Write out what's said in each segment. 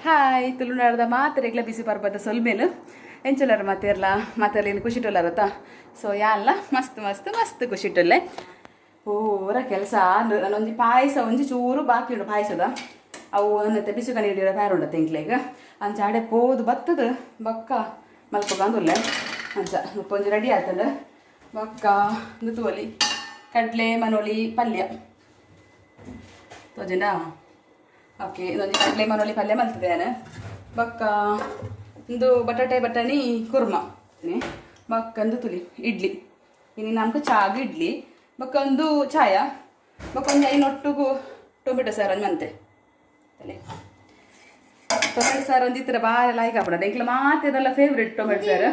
hi ತುಳುನಾಡದ ಮಾತ್ರೆಗ್ಲ ಬಿಸಿ ಪರ್ಬದ ಸೊಲ್ಮೇಲು ಎಂಚುಲರು ಮಾತೆರ್ಲ ಮಾತೆರ್ಲೇನು ಖುಷಿಟೊಲ್ಲರತ್ತ so ಯಾಲ್ಲ ಮಸ್ತ್ ಮಸ್ತ್ ಮಸ್ತ್ ಖುಷಿಟೊಲ್ಲೆ ಪೂರ ಕೆಲಸ ನಾನೊಂದು ಪಾಯಸ ಒಂಜಿ ಚೂರು ಬಾಕಿ ಉಂಡು ಪಾಯಸದ ಅವು ಅನ್ನತ್ತೆ ಬಿಸಿ ಕಣಿ ಹಿಡಿಯೋ ಪ್ಯಾರ ಉಂಡ ತೆಂಕ್ಲೆಗ್ ಅಂಚ ಆಡೆ ಪೋದು ಬತ್ತದ ಬಕ್ಕ ಮಲ್ಪೊಂದುಲ್ಲೆ ಅಂಚ ಒಂಜಿ ರೆಡಿ ಆತಂಡ ಬಕ್ಕ ನುತುವಲಿ ಕಡ್ಲೆ ಮನೋಳಿ ಪಲ್ಯ ತೋಜಂಡ ಓಕೆ ಇದೊಂದು ಕಡಲೆ ಮನೋಳಿ ಪಲ್ಯ ಮಲ್ತದೆ ನಾನು ಬಕ್ಕ ಒಂದು ಬಟಾಟೆ ಬಟಾಣಿ ಕುರ್ಮ ಬಕ್ಕ ಒಂದು ತುಲಿ ಇಡ್ಲಿ ಇನ್ನು ನಮ್ಗೆ ಚಾಗ ಇಡ್ಲಿ ಬಕ್ಕ ಒಂದು ಚಾಯ ಬಕ್ಕ ಒಂದು ಐನೊಟ್ಟುಗು ಟೊಮೆಟೊ ಸಾರು ಒಂದು ಮಂತೆ ಅಲ್ಲೇ ಟೊಮೆಟೊ ಸಾರು ಒಂದು ಇತರ ಭಾಳ ಲಾಯ್ಕ್ ಆಗ್ಬಿಡೋದು ಎಂಕ್ಲ ಮಾತೆಲ್ಲ ಫೇವ್ರೆಟ್ ಟೊಮೆಟೊ ಸಾರು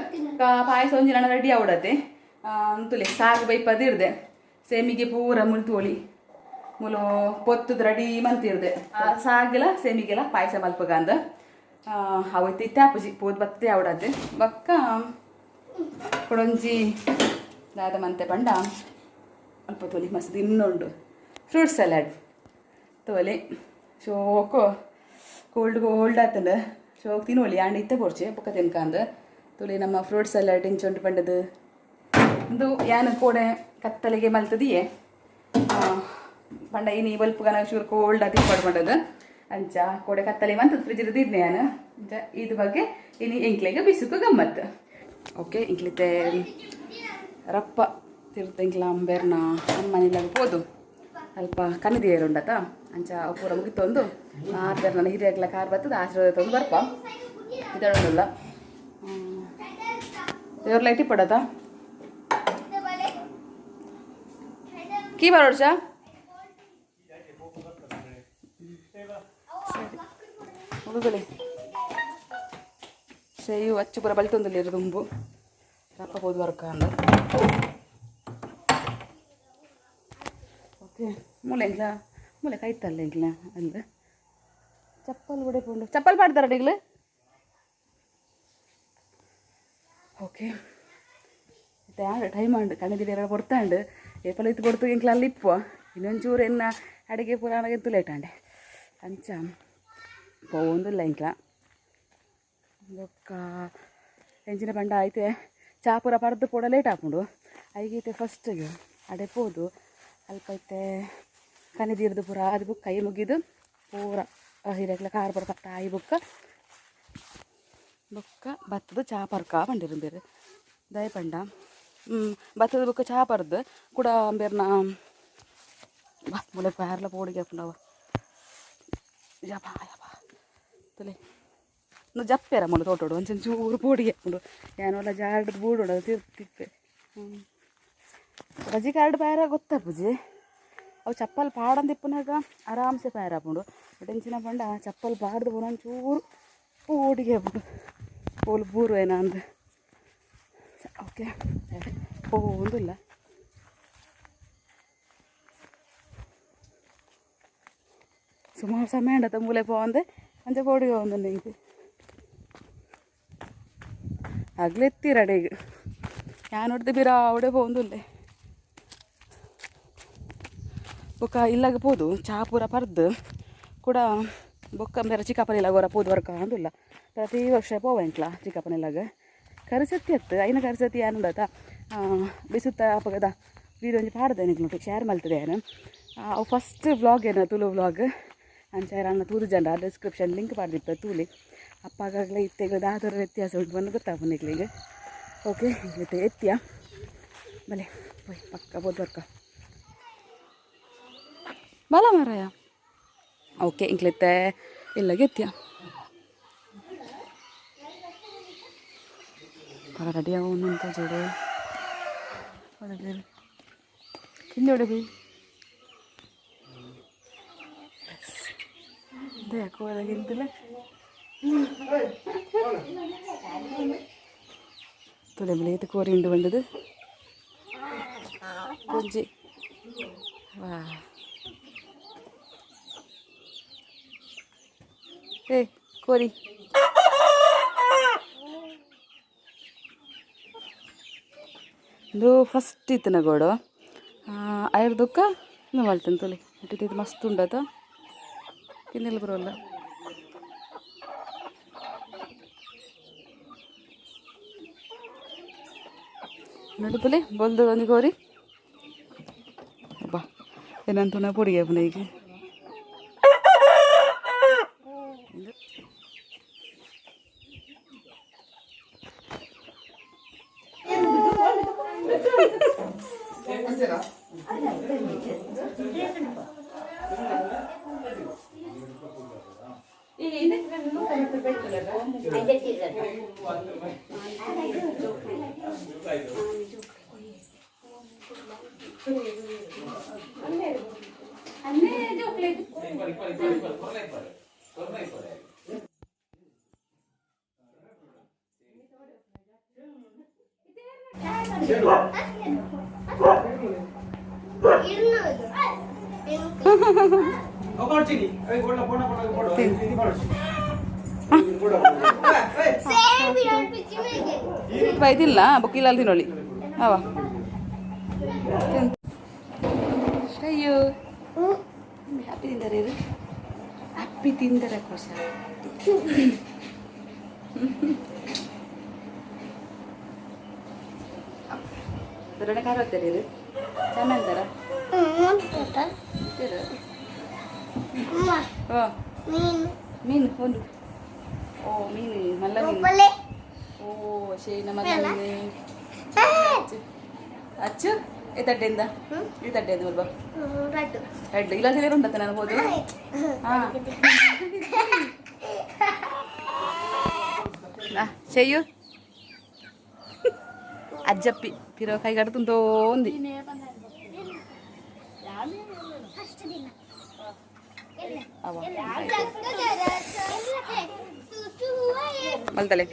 ಪಾಯಸ ಒಂಜಿ ನಾನು ರೆಡಿ ಆಗ್ಬಿಡತ್ತೆ ಅಂತುಲಿ ಸಾಗು ಬೈಪದಿರ್ದೆ ಸೇಮಿಗೆ ಪೂರ ಮುಳ್ತೋಳಿ ಮುಲು ಪೊತ್ತದ ರೆಡಿ ಮಂತಿರ್ದೆ ಸಾಗಿಲ್ಲ ಸೇಮಿಗೆಲ್ಲ ಪಾಯಸ ಮಲ್ಪಗ ಅಂದ ಅವತ್ತು ಇತ್ತಾಪುಜಿ ಪೋದ್ ಬತ್ತೆ ಅವಡದ್ದೆ ಬಕ್ಕ ಕೊಡೊಂಜಿ ದಾದ ಮಂತೆ ಪಂಡ ಅಲ್ಪ ತೋಲಿ ಮಸ್ತ್ ಇನ್ನೊಂಡು ಫ್ರೂಟ್ ಸಲಾಡ್ ತೋಲಿ ಶೋಕು ಕೋಲ್ಡ್ ಆತಂಡ ಶೋಕ್ ತಿನ್ನೋಲಿ ಆಂಡ ಇತ್ತ ಪೋರ್ಚೆ ಪಕ್ಕ ತಿನ್ಕಂದು ತೋಲಿ ನಮ್ಮ ಫ್ರೂಟ್ ಸಲಾಡ್ ಇಂಚೊಂಡು ಪಂಡದು ಒಂದು ಯಾನು ಕೋಡೆ ಕತ್ತಲಿಗೆ ಮಲ್ತದಿಯೇ ಪಂಡ ಇನಿ ಬಲ್ಪುಗನ ಚೂರು ಕೋಲ್ಡ್ ಆಗಿ ಪಡ್ಕೊಂಡದು ಅಂಚ ಕೋಡೆ ಕತ್ತಲಿ ಮಂತದ ಫ್ರಿಜ್ ಇರ್ದಿದ್ನೆ ನಾನು ಅಂಚ ಇದ್ರ ಬಗ್ಗೆ ಇನಿ ಎಂಕ್ಲೆಗೆ ಬಿಸುಕು ಗಮ್ಮತ್ತು ಓಕೆ ಇಂಕ್ಲಿತೆ ರಪ್ಪ ತಿರ್ತೆಂಕ್ಲ ಅಂಬೇರ್ನ ಅಮ್ಮನಿಲ್ಲ ಹೋದು ಅಲ್ಪ ಕನ್ನದಿಯರುಂಡತ ಅಂಚ ಪೂರ ಮುಗಿತೊಂದು ಆತರ ನನ್ನ ಹಿರಿಯಗ್ಲ ಕಾರ್ ಬರ್ತದೆ ಆಶೀರ್ವಾದ ತಂದು ಬರ್ಪ ಇದೊಂದಲ್ಲ ದೇವ್ರ ಲೈಟಿ ಪಡತಾ ಕೀ ಬರೋಡ್ಸ ಹುಡುಗಳಿ ಸೇಯು ಅಚ್ಚು ಪೂರ ಬಲ್ತೊಂದಲ್ಲಿ ಇರೋದು ತುಂಬು ರಪ್ಪ ಹೋದ್ ವರ್ಕ ಅಂದ ಓಕೆ ಮೂಲೆ ಕೈತಲ್ಲ ಈಗಲ ಅಂದ ಚಪ್ಪಲ್ ಬಿಡಕೊಂಡು ಚಪ್ಪಲ್ ಪಾಡ್ತಾರ ಈಗಲೇ ಓಕೆ ಮತ್ತೆ ಟೈಮ್ ಉಂಡು ಕಣ್ಣದಿರಿ ಎರಡು ಕೊಡ್ತಾಂಡು ಏಪಲ್ ಇತ್ತು ಕೊಡ್ತು ಇಂಕ್ಲ ಅಲ್ಲಿ ಇಪ್ಪು ಇನ್ನೊಂಚೂರು ಎನ್ನ ಅಡುಗೆ ಪುರಾಣಗೆ ತುಲೇಟಾಂಡೆ ಅಂಚ ಪೋಂದಿಲ್ಲ ಇಂಕ್ಲ ಬೊಕ್ಕ ಎಂಚಿನ ಪಂಡ ಐತೆ ಚಾಪುರ ಪಡ್ದು ಪೋಡ ಲೇಟ್ ಹಾಕೊಂಡು ಐಗೈತೆ ಫಸ್ಟಿಗೆ ಅಡೆ ಪೋದು ಅಲ್ಪ ಐತೆ ಕನಿದೀರ್ದು ಪೂರ ಅದು ಬುಕ್ಕ ಕೈ ಮುಗಿದು ಪೂರ ಹಿರಿಯಕ್ಲ ಕಾರ್ ಪಡ ಪತ್ತ ಆಯಿ ಬುಕ್ಕ ಭತ್ತದ ಚಾಪರ್ಕ ಪಂಡಿರಂಬೇರು ದಯ ಪಂಡ ಭತ್ತದ ಬುಕ್ಕ ಚಾಪರ್ದು ಕೂಡ ಅಂಬೇರ್ನ ಬಾ ಮುಲೆ ಪ್ಯಾರ್ಲ ಪೋಡಿಗೆ ಹಾಕೊಂಡವ ಯಬಾ ಯಬಾ ತುಲೆ ಇನ್ನು ಜಪ್ಪೆರ ಮುಳು ತೋಟೋಡು ಒಂಚೂರು ಚೂರು ಪೋಡಿಗೆ ಹಾಕೊಂಡು ಏನೋಲ್ಲ ಜಾರ್ಡ್ ಬೂಡೋಡು ತಿಪ್ಪೆ ರಜಿ ಕಾರ್ಡ್ ಪ್ಯಾರ ಗೊತ್ತಾ ಪೂಜೆ ಅವು ಚಪ್ಪಲ್ ಪಾಡಂದಿಪ್ಪನಾಗ ಆರಾಮ್ಸೆ ಪ್ಯಾರ ಹಾಕೊಂಡು ಟೆನ್ಷನ್ ಪಂಡ ಚಪ್ಪಲ್ ಪಾಡ್ದು ಒಂಚೂರು ಪೋಡಿಗೆ ಹಾಕೊಂಡು ಪೋಲು ಬೂರು ಏನ ಅಂದ ಓಕೆ ಒಂದಿಲ್ಲ ಸುಮಾರು ಸಮಯ ಉಂಡತ್ತ ಮೂಲೆ ಪೋಂದೆ ಅಂಚೆ ಪೋಡಿಗೆ ಒಂದು ನಿಂಗೆ ಆಗ್ಲೆತ್ತಿ ರೆಡಿಗೆ ഞാൻ ನೋಡಿದೆ ಬೀರ ಅವಡೆ ಪೋಂದುಲ್ಲೆ ಬೊಕ್ಕ ಇಲ್ಲಾಗ ಪೋದು ಚಾ ಪೂರ ಪರ್ದು ಕೂಡ ಬೊಕ್ಕ ಬೇರೆ ಚಿಕ್ಕಪ್ಪನಿಲ್ಲ ಗೊರ ಪೋದು ವರ್ಕ ಅಂದಿಲ್ಲ ಪ್ರತಿ ವರ್ಷ ಪೋವೆಂಟ್ಲ ಚಿಕ್ಕಪ್ಪನಿಲ್ಲಾಗ ಕರಿಸತ್ತಿ ಅತ್ತು ಐನ ಕರಿಸತ್ತಿ ಏನು ಉಂಡತ ಬಿಸುತ್ತ ಅಪಗದ ವೀಡಿಯೋ ಒಂಜಿ ಪಾಡ್ದೆ ನಿಂಗೆ ಶೇರ್ ಮಲ್ತದೆ ಏನು ಅವು ಫಸ್ಟ್ ವ್ಲಾಗ್ ಏನು ತುಳು ವ್ಲಾಗ್ ಅಂಚಾರ ಅಣ್ಣ ತೂದು ಜನ ಡಿಸ್ಕ್ರಿಪ್ಷನ್ ಲಿಂಕ್ ಪಾಡ್ದಿಪ್ಪ ತೂಲಿ ಅಪ್ಪಾಗಲೇ ಇತ್ತೆಗೆ ದಾದರ ವ್ಯತ್ಯಾಸ ಉಂಟು ಬಂದು ಗೊತ್ತಾಗ ನಿಗ್ಲಿಗೆ ಓಕೆ ಇತ್ತೆ ಎತ್ತಿಯ ಬಲೆ ಬೈ ಪಕ್ಕ ಬೋದು ವರ್ಕ ಬಲ ಮಾರಾಯ ಓಕೆ ಇಂಕ್ಲಿತ್ತೆ ಇಲ್ಲಗೆ ಎತ್ತಿಯ ಪರ ರೆಡಿಯಾಗ ಅಂತ ಜೋಡು ಹಿಂದೆ ಹೊಡೆ ಬೈ ಯಾಕೋ ಅದಾಗಿಂತಿಲ್ಲ ತುಲೆ ಬೆಳೆಯುತ್ತೆ ಕೋರಿ ಉಂಡು ಬಂದದು ಕೊಂಜಿ ವಾ ಏ ಕೋರಿ ಇದು ಫಸ್ಟ್ ಇತ್ತು ನಗೋಡು ಆಯುರ್ದಕ್ಕ ಇನ್ನು ಮಾಡ್ತೇನೆ ತೊಲಿ ಇಟ್ಟಿದ್ದು ಮಸ್ತ್ ಉಂಡತ ತಿನ್ನಲು ಬರೋಲ್ಲ ನಡುಪಲೆ ಬಲ್ದು ಒಂದು ಗೋರಿ ಅಬ್ಬಾ ಏನಂತ ನಾ ಪುಡಿಗೆ ಈಗ ಬೈದಿಲ್ಲ ಬುಕ್ಕಿಲ್ಲ ತಿನ್ನೋಳಿ ಅವ ಅಯ್ಯೋ ಹ್ಯಾಪಿ ತಿಂದರೆ ಹ್ಯಾಪಿ ತಿಂದರೆ ಕೋಶ ಋಣ ಖಾರ ಹೋಗ್ತಾರೆ ಇದು ಚೆನ್ನ ಅಂತಾರ ಮೀನು ಒಂದು ಓ ಮೀನು ಮಲ್ಲ ಮೀನು ಓ ಶೇನ ಮಲ್ಲ ಮೀನು ಅಚ್ಚು ಈ ತಡ್ಡೆಯಿಂದ ಈ ತಡ್ಡೆಯಿಂದ ಬಲ್ಬಾ ರೆಡ್ ಇಲ್ಲ ಸೇರಿ ಉಂಟತ್ತ ನಾನು ಹೋದು ಹಾಂ చెయ్యు అజ్జప్పి పిరకాయ కడుతుందో ఉంది మళ్ళీ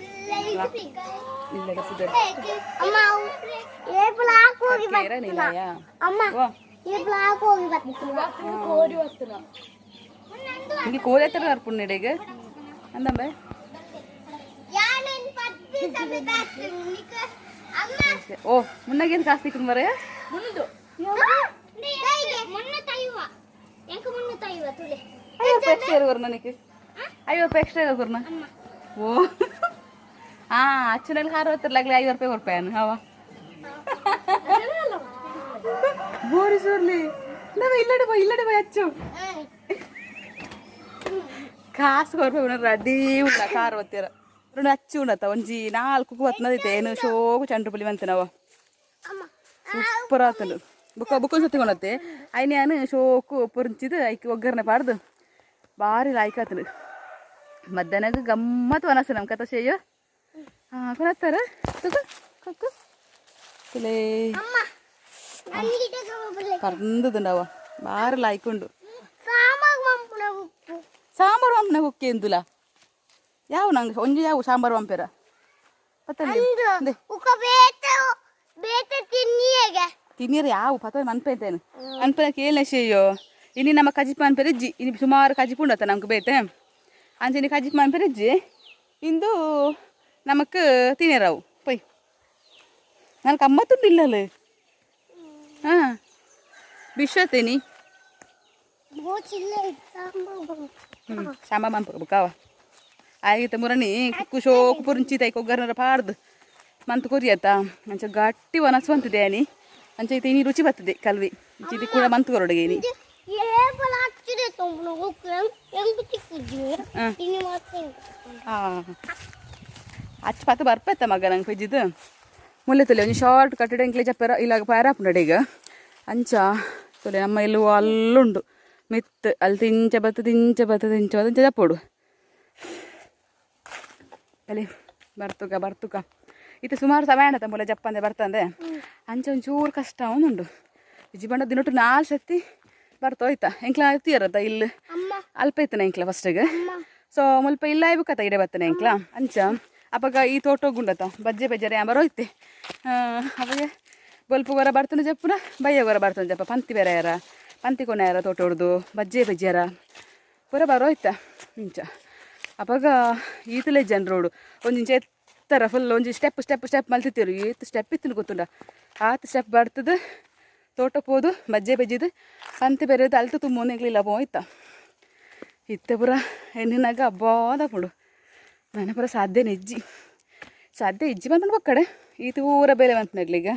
ఇంక కోరి ఎత్తారు నరుపున్నాడు ఇక అందమ్మ ఓ మున్నగేం కాస్తికు మరే ముందు ₹5 ಎಕ್ಸ್ಟ್ರಾ ಕೊರ್ನ ಓ ಅಚ್ಚನಲ್ಲಿ ಹಾರ ಹೊತ್ತಿರ್ಲಾಗ್ಲಿ ₹5 ಕೊಡ್ಪಾಯನು ಅವ ಬೋರಿ ಸೋರ್ಲಿ ನಾವ ಇಲ್ಲಡೆ ಬೈ ಅಚ್ಚು ಕಾಸು ಕೊಡ್ಬೇಕು రెడీ ಉಂಡ ಕಾರ್ ಹೊತ್ತಿರ రెండు అచ్చి ఉండత ಒಂಜಿ 4 ಹೊತ್ತಿನದೈತೆ ಏನು ಶೋಕು ಚಂಡ್ರುಪುಲಿ ಮಂತನವ ಸೂಪರ್ ಆತನು ಬುಕ್ಕ ಸತ್ತಿಕೊಂಡತ್ತೆ ಐನೆ ನಾನು ಶೋಕು ಪುರ್ಚಿದು ಐಕಿ ಒಗ್ಗರಣೆ ಪಾಡ್ದು ಭಾರಿ ಲಾಯ್ಕ್ ಆತನು ಮಧ್ಯಾಹ್ನಗ ಗಮ್ಮತ್ತು ಅನಸ್ತು ನಮ್ಮ ಕಥ ಶೇಯೋ ಕೊನತ್ತಾರ ಕೊಕ್ಕು ತುಲೇ ಪರ್ಂದುಂಡವ ಭಾರಿ ಲಾಯ್ಕ್ ಉಂಡು ಸಾಂಬಾರು ಹಂಪನ ಹುಕ್ಕಿ ಎಂದುಲ ಯಾವ ನಂಗೆ ಒಂಜಿ ಯಾವ ಸಾಂಬಾರು ಹಂಪೆರ ತಿನ್ನೀರು ಯಾವ ಪತ್ತ ಮನ್ಪೈತೇನು ಅನ್ಪನ ಕೇಳನೆ ಶೇಯೋ ಇನ್ನು ನಮ್ಮ ಕಜಿಪ್ ಮನ್ಪೆರಿಜ್ಜಿ ಇನ್ನು ಸುಮಾರು ಕಜಿಪ್ ಉಂಡತ್ತ ನಮ್ಗೆ ಬೇತೆ ಅಂಚೆ ಕಜಿಪ್ ಮನ್ಪೆರಿಜ್ಜಿ ಇಂದು ನಮಕ್ ತಿನ್ನೀರಾವು ಪೈ ನನಗೆ ಅಮ್ಮತ್ತುಂಡು ಇಲ್ಲಲ್ಲ ಹಾಂ ಬಿಶ್ವತೇನಿ ಸಾಂಬಾರು ಮಂಪಕಾವ ಆಯ್ತು ಮುರಣಿ ಕುಕ್ಕು ಶೋಕು ಪುರಿಂಚಿತ ಒಗ್ಗರಣೆ ಪಾಡ್ದು ಮಂತು ಕೊರಿಯತ್ತ ಅಂಚೆ ಗಟ್ಟಿ ಒನಸ್ವಂತಿದೆ ಆನಿ ಅಂಚೆ ಐತೆ ಇನಿ ರುಚಿ ಬರ್ತದೆ ಕಲ್ವಿ ಚಿತಿ ಕೂಡ ಮಂತು ಕೊರೊಡೆಗೆ ಇನಿ ಅಚ್ಚ ಪತ್ತು ಬರ್ಪತ್ತ ಮಗ ನಂಗೆ ಪೆಜ್ಜಿದ್ದು ಮುಲ್ಲೆ ತೊಲೆ ಒಂದು ಶಾರ್ಟ್ ಕಟ್ಟಡ ಇಂಕ್ಲೆ ಚಪ್ಪರ ಇಲ್ಲ ಪಾರಾಪುಂಡಡೆ ಈಗ ಅಂಚ ತೊಲೆ ನಮ್ಮ ಎಲ್ಲೂ ಅಲ್ಲುಂಡು ಮಿತ್ ಅಲ್ಲಿ ತಿಂಚ ಬತ್ತ ಚಪ್ಪೋಡು ಅಲ್ಲಿ ಬರ್ತುಕ ಇದು ಸುಮಾರು ಸಮಯ ಆಣತ ಮೂಲ ಜಪ್ಪಂದೆ ಬರ್ತಂದೆ ಅಂಚೆ ಒಂಚೂರು ಕಷ್ಟ ಅವನುಂಡು ಇಜ್ಜಿ ಬಂಡ ದಿನೊಟ್ಟು 4 ಸತಿ ಬರ್ತೋಯ್ತಾ ಎಂಕ್ಲ ತೀರತ್ತ ಇಲ್ಲಿ ಅಲ್ಪ ಇತ್ತನ ಎಂಕ್ಲ ಫಸ್ಟಿಗೆ ಸೊ ಮುಲ್ಪ ಇಲ್ಲ ಇಬೇಕತ್ತ ಇಡೆ ಬರ್ತನೆ ಎಂಕ್ಲ ಅಂಚ ಅವಾಗ ಈ ತೋಟ ಹೋಗುಂಡತ್ತ ಬಜ್ಜೆ ಬಜ್ಜರೆ ಬರೋಯ್ತೆ ಅವಾಗ ಬಲ್ಪು ಗೊರ ಬರ್ತನೆ ಜಪ್ಪುನ ಬಯ್ಯ ಗೊರ ಬರ್ತನೆ ಜಪ್ಪ ಪಂತಿ ಬೇರೆ ಯಾರ ಪಂತಿ ಕೊನೆ ಯಾರ ತೋಟ ಹೊಡ್ದು ಬಜ್ಜೆ ಬಜ್ಜಾರ ಪೂರ ಬರೋಯ್ತಾ ಇಂಚ ಅವಾಗ ಈತಲೇ ಜನರೋಡು ಒಂದಿಂಚ ಎತ್ತರ ಫುಲ್ ಒಂಜಿ ಸ್ಟೆಪ್ ಮಲ್ತಿತ್ತೀರು ಈತ್ ಸ್ಟೆಪ್ ಇತ್ತು ಗೊತ್ತುಂಡ ಆತ ಸ್ಟೆಪ್ ಬರ್ತದೆ ತೋಟ ಹೋದು ಬಜ್ಜೆ ಬಜ್ಜಿದು ಪಂತಿ ಬೇರೆದು ಅಲ್ತು ತುಂಬ ಎಂಗ್ಲಿಲ್ಲ ಹೋಯ್ತಾ ಇತ್ತೆ ಪುರ ಹೆಣ್ಣಿನಾಗ ಹಬ್ಬದ ಪುಡು ನನ್ನ ಪುರ ಸಾಧ್ಯ ಇಜ್ಜಿ ಬಂದ್ಬಿಡು ಕಡೆ ಈತ ಊರ ಬೇಲೆ ಬಂತು ನಗ್ಲಿಗ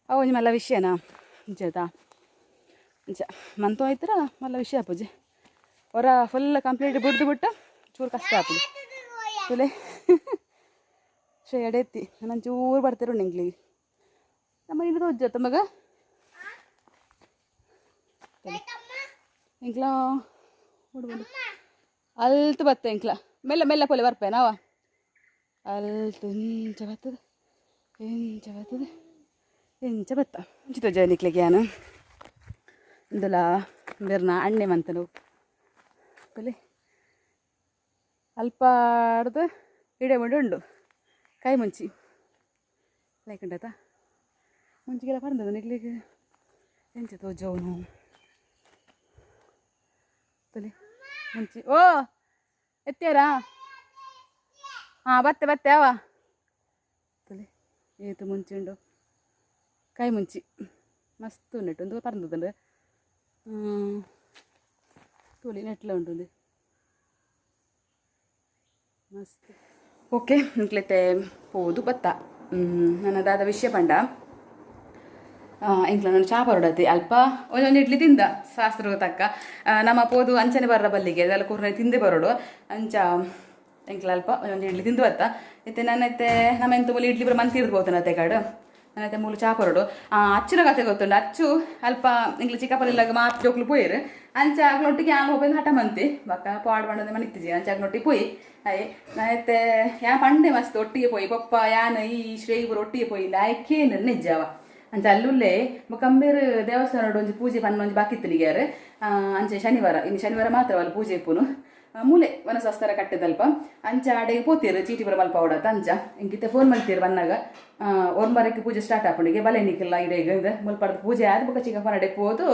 ಅವು ಒಂಜಿ ಮಲ್ಲ ವಿಷಯನಾ ಜೇತಾ ಅಂಚ ಮಂತು ಆಯ್ತರ ಮಲ್ಲ ವಿಷಯ ಆಪುಜಿ ಹೊರ ಫುಲ್ ಕಂಪ್ಲೀಟ್ ಬಿಡ್ದು ಬಿಟ್ಟು ಚೂರು ಕಷ್ಟ ಆಪುಜಿ ತುಲೆ ಶೇ ಎಡೆತ್ತಿ ನಾನು ಚೂರು ಬರ್ತಿರು ನಿಂಗ್ಲಿಗೆ ನಮ್ಮ ಇದು ತೋಜ್ಜತ್ತ ಮಗ ಇಂಕ್ಲ ಹುಡುಗರು ಅಲ್ತು ಬತ್ತೆ ಇಂಕ್ಲ ಮೆಲ್ಲ ಮೆಲ್ಲ ಪೊಲೆ ಬರ್ಪೆ ನಾವ ಅಲ್ತು ಇಂಚ ಬರ್ತದೆ ಇಂಚ ಬರ್ತದೆ ಇಂಚ ಬತ್ತ ಇಂಚಿತ ಜನಿಕ್ಲಿಗೆ ಏನು ಇಂದುಲ ಬೆರ್ನ ಅಣ್ಣೆ ಮಂತನು ಪೊಲೆ ಅಲ್ಪ ಆಡ್ದು ಇಡೆ ಮುಂಡೆ ಉಂಡು ಕೈ ಮುಂಚಿ ಲೈಕಂಡತ ಮುಂಚಿಗೆಲ್ಲ ಪರಂದದ ನಿಗ್ಲಿಗೆ ಎಂಚ ತೋಜವನು ತಲೆ ಮುಂಚಿ ಓ ಎತ್ತೀರಾ ಹಾಂ ಬತ್ತೆ ಬತ್ತೆ ಅವ ತಲೆ ಏತು ಮುಂಚಿ ಉಂಡು ಕೈ ಮುಂಚಿ ಮಸ್ತ್ ಉಂಡು ಒಂದು ಪರಂದದುಂಡು ತೋಲಿ ನೆಟ್ಲ ಉಂಟು ಮಸ್ತ್ ಓಕೆ ಇಂಕ್ಲೆತೆ ಹೋದು ಬತ್ತ ನನ್ನದಾದ ವಿಷಯ ಪಂಡ ಇಂಕ್ಲ ನಾನು ಚಾ ಪರೋಡತಿ ಅಲ್ಪ ಒಂದೊಂದು ಇಡ್ಲಿ ತಿಂದ ಶಾಸ್ತ್ರ ತಕ್ಕ ನಮ್ಮ ಪೋದು ಅಂಚನೆ ಬರ್ರ ಬಲ್ಲಿಗೆ ಅದೆಲ್ಲ ಕೂರ್ನೆ ತಿಂದೆ ಬರೋಡು ಅಂಚ ಇಂಕ್ಲ ಅಲ್ಪ ಒಂದೊಂದು ಇಡ್ಲಿ ತಿಂದು ಬತ್ತ ಇತ್ತೆ ನನ್ನೈತೆ ನಮ್ಮ ಎಂತ ಮೂಲ ಇಡ್ಲಿ ಬರೋ ಮಂತ್ ಇರ್ದು ಹೋಗ್ತಾನೆ ಅತ್ತೆ ಕಾಡು ನನ್ನೈತೆ ಮೂಲ ಚಾ ಪರೋಡು ಅಚ್ಚುನ ಕತೆ ಗೊತ್ತುಂಡು ಅಚ್ಚು ಅಲ್ಪ ಇಂಕ್ಲ ಚಿಕ್ಕಪ್ಪಲಿಲ್ಲಾಗ ಮಾತು ಜೋಕ್ಲು ಪೋಯಿರು ಅಂಚ ಆಗ್ಲೊಟ್ಟಿಗೆ ಆಗ ಹೋಗ್ಬೇಕು ಹಠ ಮಂತಿ ಬಕ್ಕ ಪಾಡ್ ಬಂಡದ ಮನಿತ್ತಿಜಿ ಅಂಚ ಆಗ್ಲೊಟ್ಟಿಗೆ ಪೋಯಿ ಅಯ್ಯ ನನ್ನೈತೆ ಯಾ ಪಂಡೆ ಮಸ್ತ್ ಒಟ್ಟಿಗೆ ಪೋಯಿ ಪಪ್ಪ ಯಾನ ಈ ಶ್ರೇಯಿಬರು ಒಟ್ಟಿಗೆ ಪೋಯಿ ಲಾಯ್ಕೇನು ನಿಜ್ಜವ ಅಂಚ ಅಲ್ಲುಲ್ಲೇ ಕಂಬೇರು ದೇವಸ್ಥಾನ ಒಂಜಿ ಪೂಜೆ ಪನ್ನೊಂಜಿ ಬಾಕಿತ್ತನಿಗ್ಯಾರು ಅಂಚೆ ಶನಿವಾರ ಇನ್ನು ಶನಿವಾರ ಮಾತ್ರ ಅಲ್ಲಿ ಪೂಜೆ ಇಪ್ಪುನು ಮೂಲೆ ವನಸ್ವಸ್ತರ ಕಟ್ಟೆದಲ್ಪ ಅಂಚ ಅಡೆಗೆ ಪೋತೀರು ಚೀಟಿ ಬರ ಮಲ್ಪ ಓಡತ್ತ ಅಂಚ ಇಂಕಿತ್ತೆ ಫೋನ್ ಮಾಡ್ತೀರು ಬನ್ನಾಗ ಒಂಬರಕ್ಕೆ ಪೂಜೆ ಸ್ಟಾರ್ಟ್ ಹಾಕೊಂಡಿಗೆ ಬಲೆ ನಿಕ್ಕಿಲ್ಲ ಇಡೆಗೆ ಮುಲ್ಪಡ್ದು ಪೂಜೆ ಆದ ಬುಕ್ಕ ಚಿಕ್ಕಪ್ಪನ ಅಡೆಗೆ ಹೋದು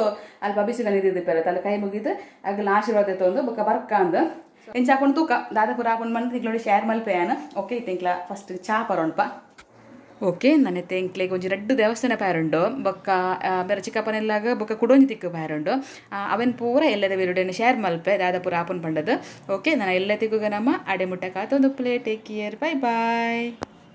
ಅಲ್ಪ ಬಿಸಿಲ ನೀರು ಪೇರತ್ತೆ ಅಲ್ಲಿ ಕೈ ಮುಗಿದು ಆಗಲ ಆಶೀರ್ವಾದ ತೊಂದು ಬುಕ್ಕ ಬರ್ಕ ಅಂದ ಎಂಚ ಹಾಕೊಂಡು ತೂಕ ದಾದಾಪುರ ಹಾಕೊಂಡು ಬಂದು ತಿಂಗಳು ಶೇರ್ ಮಲ್ಪೇನ ಓಕೆ ತಿಂಕ್ಲ ಫಸ್ಟ್ ಚಾ ಪರೋಣಪ್ಪ ಓಕೆ ನನ್ನತ್ತೆ ಎಂಕ್ಲೆಗೆ ಒಂಜಿ ರಡ್ಡು ದೇವಸ್ಥಾನ ಪ್ಯಾರುಂಡು ಬೊಕ್ಕ ಬೇರೆ ಚಿಕ್ಕಪ್ಪನೆಲ್ಲಾಗ ಬೊಕ್ಕ ಕುಡೊಂಜಿ ತಿಕ್ಕು ಪ್ಯಾರುಂಡು ಅವನ್ ಪೂರ ಎಲ್ಲದ ವಿರುಡನ್ನು ಶೇರ್ ಮಲ್ಪೆ ದಾದಾಪುರ ಆಪನ್ ಪಂಡದು ಓಕೆ ನಾನು ಎಲ್ಲ ತಿಕ್ಕುಗ ನಮ್ಮ ಅಡೆ ಮುಟ್ಟ ಕಾತೊಂದು ಪ್ಲೇಟ್ ಟೇಕ್ ಕೇರ್ ಬೈ ಬಾಯ್